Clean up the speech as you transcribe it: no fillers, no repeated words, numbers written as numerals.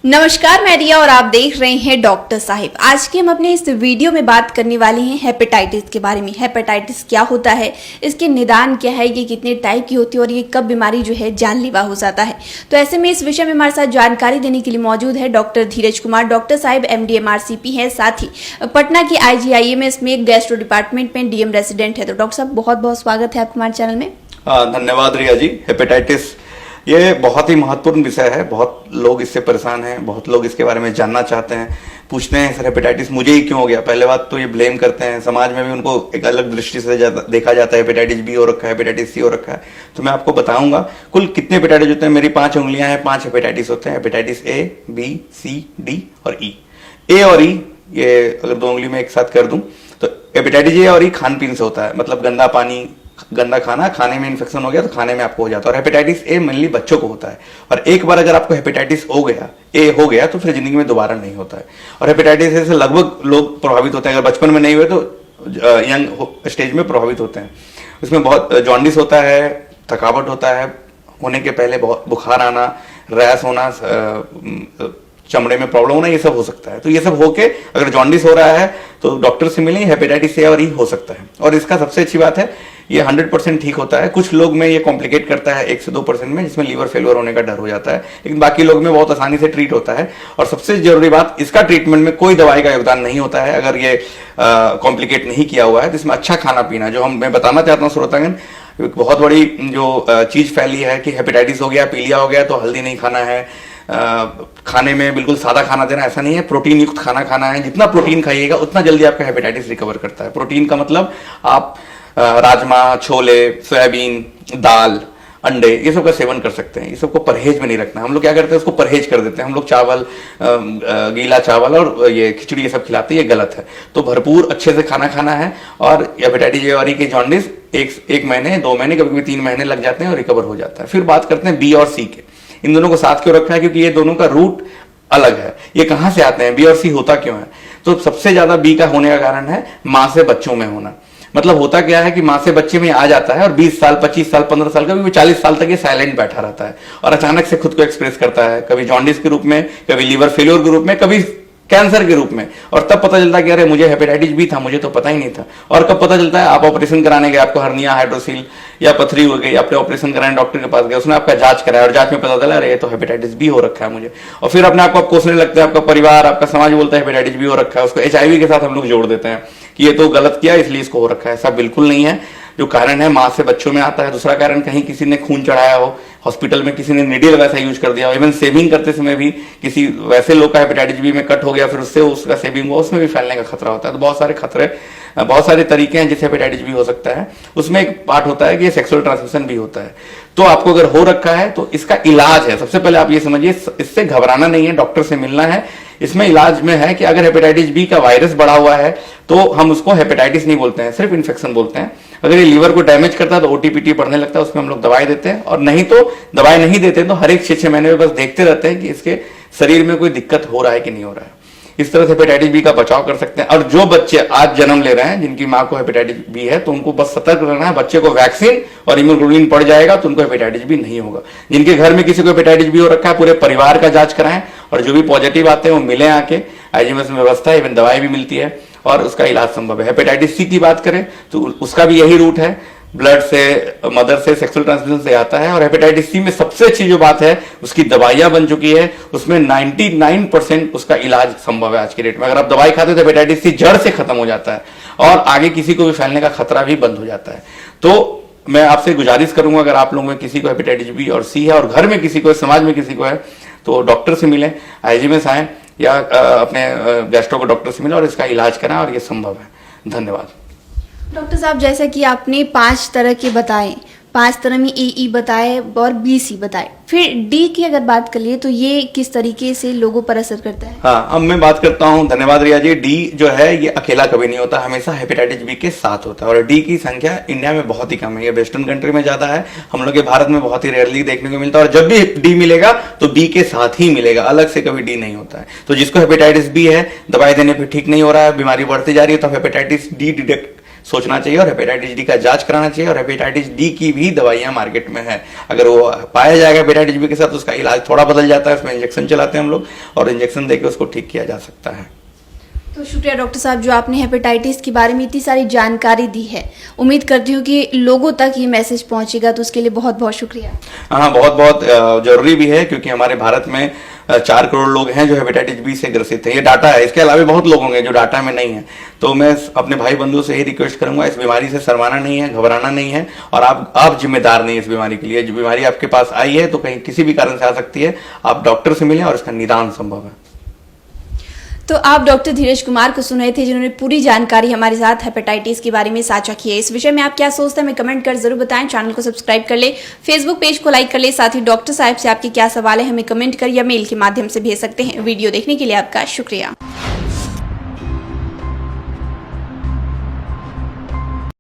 नमस्कार, मैं रिया और आप देख रहे हैं डॉक्टर साहिब। आज के हम अपने इस वीडियो में बात करने वाले हैं हेपेटाइटिस के बारे में। हेपेटाइटिस क्या होता है, इसके निदान क्या है, ये कितने टाइप की होती है और ये कब बीमारी जो है जानलेवा हो जाता है। तो ऐसे में इस विषय में हमारे साथ जानकारी देने के लिए मौजूद है डॉक्टर धीरज कुमार। डॉक्टर साहिब MD MRCP है, साथ ही पटना की IGIM में गैस्ट्रो डिपार्टमेंट में DM रेसिडेंट है। तो डॉक्टर साहब बहुत बहुत स्वागत है आपका हमारे चैनल में। धन्यवाद रिया जी। हेपेटाइटिस ये बहुत ही महत्वपूर्ण विषय है। बहुत लोग इससे परेशान हैं, बहुत लोग इसके बारे में जानना चाहते हैं, पूछते हैं सर हेपेटाइटिस मुझे ही क्यों हो गया। पहले बात तो ये ब्लेम करते हैं, समाज में भी उनको एक अलग दृष्टि से देखा जाता है। हेपेटाइटिस B हो रखा है, हेपेटाइटिस C हो रखा है। तो मैं आपको बताऊंगा कुल कितने हेपेटाइटिस होते हैं। मेरी 5 उंगलियां हैं, 5 हेपेटाइटिस होते हैं। Hepatitis A, B, C, D और E। A और E ये अगर 2 उंगली में एक साथ कर दूं तो हेपेटाइटिस A और E खान पीन से होता है, मतलब गंदा पानी, गंदा खाना, खाने में इन्फेक्शन हो गया तो खाने में आपको हो जाता है। और हेपेटाइटिस A मेनली बच्चों को होता है। और एक बार अगर आपको हेपेटाइटिस A हो गया तो फिर जिंदगी में दोबारा नहीं होता है। और हेपेटाइटिस A से लगभग लोग प्रभावित होते हैं। अगर बचपन में नहीं हुए तो यंग स्टेज में प्रभावित होते हैं। उसमें बहुत जॉन्डिस होता है, थकावट होता है, होने के पहले बहुत बुखार आना, रैश होना, चमड़े में प्रॉब्लम होना, ये सब हो सकता है। तो ये सब होके अगर जॉन्डिस हो रहा है तो डॉक्टर से मिलें, हेपेटाइटिस A और E हो सकता है। और इसका सबसे अच्छी बात है ये 100% ठीक होता है। कुछ लोग में ये कॉम्प्लिकेट करता है 1 से 2% में, जिसमें लीवर फेलियर होने का डर हो जाता है, लेकिन बाकी लोग में बहुत आसानी से ट्रीट होता है। और सबसे जरूरी बात, इसका ट्रीटमेंट में कोई दवाई का योगदान नहीं होता है। अगर ये कॉम्प्लिकेट नहीं किया हुआ है तो इसमें अच्छा खाना पीना, जो मैं बताना चाहता हूँ श्रोतागण, बहुत बड़ी जो चीज फैली है कि हेपेटाइटिस हो गया, पीलिया हो गया तो हल्दी नहीं खाना है, खाने में बिल्कुल सादा खाना देना, ऐसा नहीं है। प्रोटीन युक्त खाना खाना है। जितना प्रोटीन खाइएगा उतना जल्दी आपका हेपेटाइटिस रिकवर करता है। प्रोटीन का मतलब आप राजमा, छोले, सोयाबीन, दाल, अंडे, ये सब का सेवन कर सकते हैं। ये सबको परहेज में नहीं रखना। हम लोग क्या करते हैं, उसको परहेज कर देते हैं। हम लोग चावल, गीला चावल और ये खिचड़ी ये सब खिलाते हैं, ये गलत है। तो भरपूर अच्छे से खाना खाना है। और हेपेटाइटिस A और E के जॉन्डिस एक महीने, 2 महीने, कभी कभी 3 महीने लग जाते हैं और रिकवर हो जाता है। फिर बात करते हैं B और C के। इन दोनों को साथ क्यों रखा है, क्योंकि ये दोनों का रूट अलग है। ये कहां से आते हैं, B और C होता क्यों है? तो सबसे ज्यादा B का होने का कारण है मां से बच्चों में होना। मतलब होता क्या है कि मां से बच्चे में आ जाता है और 20 साल, 25 साल, 15 साल, कभी 40 साल तक ये साइलेंट बैठा रहता है और अचानक से खुद को एक्सप्रेस करता है, कभी जॉन्डिस के रूप में, कभी लीवर फेलियर के रूप में, कभी कैंसर के रूप में। और तब पता चलता है कि अरे मुझे हेपेटाइटिस B था, मुझे तो पता ही नहीं था। और कब पता चलता है, आप ऑपरेशन कराने गए, आपको हर्निया, हाइड्रोसील या पथरी हो गई, आपने ऑपरेशन कराने डॉक्टर के पास गए, उसने आपका जांच कराया और जांच में पता चला अरे ये तो हेपेटाइटिस B हो रखा है मुझे। और फिर अपने आपको कोसने लगता है, आपका परिवार, आपका समाज बोलता है हेपेटाइटिस B हो रखा है। उसको HIV के साथ हम लोग जोड़ देते हैं कि ये तो गलत किया इसलिए इसको हो रखा है। ऐसा बिल्कुल नहीं है। जो कारण है मां से बच्चों में आता है। दूसरा कारण, कहीं किसी ने खून चढ़ाया हो, हॉस्पिटल में किसी ने निडिल वैसा यूज कर दिया हो, इवन सेविंग करते समय भी किसी वैसे लोग का हेपेटाइटिस B में कट हो गया, फिर उससे उसका सेविंग हुआ, उसमें भी फैलने का खतरा होता है। तो बहुत सारे खतरे, बहुत सारे तरीके हैं जिससे हेपेटाइटिस B हो सकता है। उसमें एक पार्ट होता है कि सेक्सुअल ट्रांसमिशन भी होता है। तो आपको अगर हो रखा है तो इसका इलाज है। सबसे पहले आप ये समझिए, इससे घबराना नहीं है, डॉक्टर से मिलना है। इसमें इलाज में है कि अगर हेपेटाइटिस B का वायरस बढ़ा हुआ है तो हम उसको हेपेटाइटिस नहीं बोलते हैं, सिर्फ इन्फेक्शन बोलते हैं। अगर ये लीवर को डैमेज करता है तो OTPT बढ़ने लगता है, उसमें हम लोग दवाई देते हैं। और नहीं तो दवाई नहीं देते तो हर एक 6-6 महीने में बस देखते रहते हैं कि इसके शरीर में कोई दिक्कत हो रहा है कि नहीं हो रहा है। इस तरह से हेपेटाइटिस B का बचाव कर सकते हैं। और जो बच्चे आज जन्म ले रहे हैं जिनकी मां को हेपेटाइटिस B है तो उनको बस सतर्क रहना है। बच्चे को वैक्सीन और इम्यूनोग्लोबुलिन पड़ जाएगा तो उनको हेपेटाइटिस B नहीं होगा। जिनके घर में किसी को हेपेटाइटिस B हो रखा है, पूरे परिवार का जांच कराएं और जो भी पॉजिटिव आते हैं वो मिले आके। IGMS में व्यवस्था है, इवन दवाई भी मिलती है और उसका इलाज संभव है। हेपेटाइटिस C की बात करें तो उसका भी यही रूट है, ब्लड से, मदर से, सेक्सुअल ट्रांसमिशन से आता है। और हेपेटाइटिस C में सबसे अच्छी जो बात है, उसकी दवाइयां बन चुकी है, उसमें 99% उसका इलाज संभव है आज के डेट में। अगर आप दवाई खाते तो हेपेटाइटिस C जड़ से खत्म हो जाता है और आगे किसी को भी फैलने का खतरा भी बंद हो जाता है। तो मैं आपसे गुजारिश करूंगा, अगर आप लोगों में किसी को हेपेटाइटिस B और C है और घर में किसी को, समाज में किसी को है, तो डॉक्टर से मिलें, IGMS आए या अपने गैस्ट्रो को डॉक्टर से मिलें और इसका इलाज कराएं और ये संभव है। धन्यवाद। डॉक्टर साहब, जैसा कि आपने 5 तरह के बताए, 5 तरह में AE बताए और BC बताए, फिर D की अगर बात कर लिए तो ये किस तरीके से लोगों पर असर करता है? हाँ, अब मैं बात करता हूँ। धन्यवाद रिया जी। D जो है ये अकेला कभी नहीं होता, हमेशा हेपेटाइटिस B के साथ होता है। और D की संख्या इंडिया में बहुत ही कम है, ये वेस्टर्न कंट्री में ज्यादा है, हम लोग के भारत में बहुत ही रेयरली देखने को मिलता है। और जब भी D मिलेगा तो B के साथ ही मिलेगा, अलग से कभी D नहीं होता है। तो जिसको हेपेटाइटिस B है, दवाई देने पर ठीक नहीं हो रहा है, बीमारी बढ़ती जा रही है, तो हेपेटाइटिस सोचना चाहिए और हेपेटाइटिस डी का जांच कराना चाहिए। और हेपेटाइटिस डी की भी दवाइयां मार्केट में है, अगर वो पाया जाएगा हेपेटाइटिस बी के साथ तो उसका इलाज थोड़ा बदल जाता है, उसमें इंजेक्शन चलाते हैं हम लोग और इंजेक्शन देकर उसको ठीक किया जा सकता है। तो शुक्रिया डॉक्टर साहब जो आपने हेपेटाइटिस के बारे में इतनी सारी जानकारी दी है। उम्मीद करती हूँ कि लोगों तक ये मैसेज पहुंचेगा, तो उसके लिए बहुत बहुत शुक्रिया। हाँ, बहुत बहुत जरूरी भी है, क्योंकि हमारे भारत में 4 करोड़ लोग हैं जो हेपेटाइटिस बी से ग्रसित हैं, ये डाटा है। इसके अलावा बहुत लोग होंगे जो डाटा में नहीं है। तो मैं अपने भाई बंधुओं से यही रिक्वेस्ट करूंगा, इस बीमारी से शर्माना नहीं है, घबराना नहीं है, और आप जिम्मेदार नहीं है इस बीमारी के लिए। जो बीमारी आपके पास आई है तो कहीं किसी भी कारण से आ सकती है, आप डॉक्टर से मिलें और इसका निदान संभव है। तो आप डॉक्टर धीरज कुमार को सुन रहे थे, जिन्होंने पूरी जानकारी हमारे साथ हेपेटाइटिस के बारे में साझा की है। इस विषय में आप क्या सोचते हैं हमें कमेंट कर जरूर बताएं। चैनल को सब्सक्राइब कर ले, फेसबुक पेज को लाइक कर ले, साथ ही डॉक्टर साहब से आपके क्या सवाल है हमें कमेंट कर या मेल के माध्यम से भेज सकते हैं। वीडियो देखने के लिए आपका शुक्रिया।